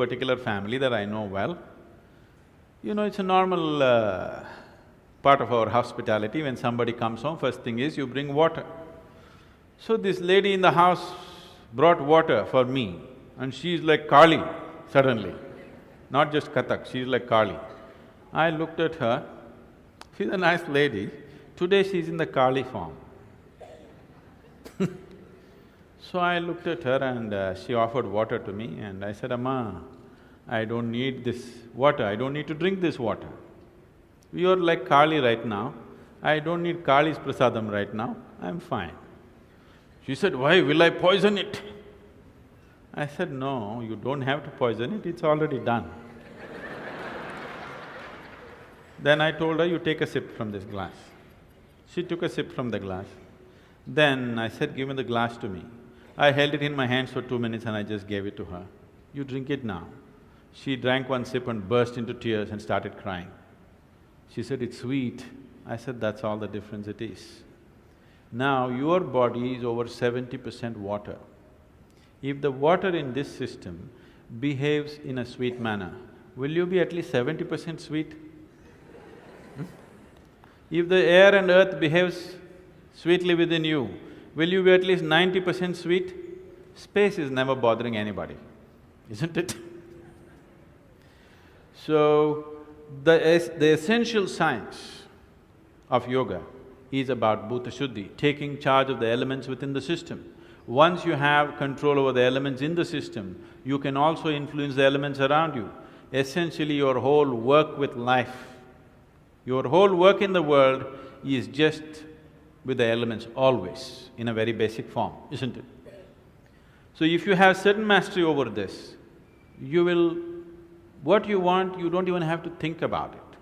particular family that I know well. You know, it's a normal part of our hospitality. When somebody comes home, first thing is you bring water. So this lady in the house brought water for me, and she's like Kali suddenly, not just Kathak, she's like Kali. I looked at her, she's a nice lady, today she's in the Kali form. So I looked at her and she offered water to me and I said, Amma, I don't need this water, I don't need to drink this water. You're like Kali right now, I don't need Kali's prasadam right now, I'm fine. She said, why, will I poison it? I said, no, you don't have to poison it, it's already done. Then I told her, you take a sip from this glass. She took a sip from the glass. Then I said, give me the glass to me. I held it in my hands for 2 minutes and I just gave it to her. You drink it now. She drank one sip and burst into tears and started crying. She said, it's sweet. I said, that's all the difference it is. Now, your body is over 70% water. If the water in this system behaves in a sweet manner, will you be at least 70% sweet? If the air and earth behaves sweetly within you, will you be at least 90% sweet? Space is never bothering anybody, isn't it? So, the essential science of yoga is about bhuta shuddhi, taking charge of the elements within the system. Once you have control over the elements in the system, you can also influence the elements around you. Essentially, your whole work with life, your whole work in the world is just with the elements always, in a very basic form, isn't it? So if you have certain mastery over this, you will… what you want, you don't even have to think about it.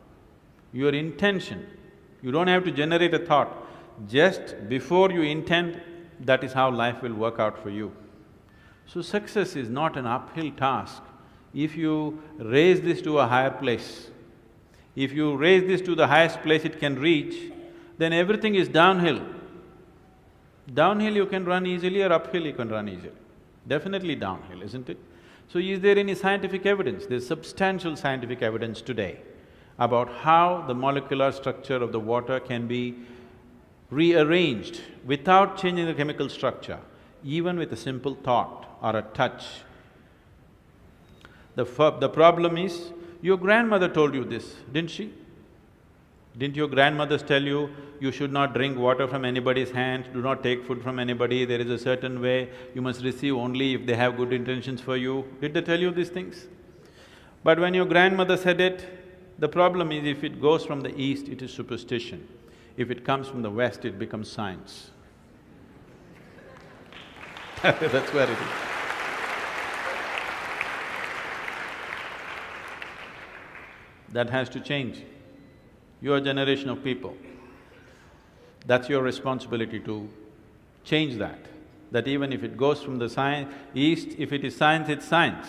Your intention, you don't have to generate a thought. Just before you intend, that is how life will work out for you. So success is not an uphill task. If you raise this to a higher place, if you raise this to the highest place it can reach, then everything is downhill. Downhill you can run easily or uphill you can run easily. Definitely downhill, isn't it? So is there any scientific evidence? There's substantial scientific evidence today about how the molecular structure of the water can be rearranged without changing the chemical structure, even with a simple thought or a touch. The problem is, your grandmother told you this, didn't she? Didn't your grandmothers tell you, you should not drink water from anybody's hand, do not take food from anybody, there is a certain way, you must receive only if they have good intentions for you? Did they tell you these things? But when your grandmother said it, the problem is if it goes from the east, it is superstition. If it comes from the west, it becomes science. That's where it is. That has to change. Your generation of people, that's your responsibility to change that. That even if it goes from the east, if it is science, it's science.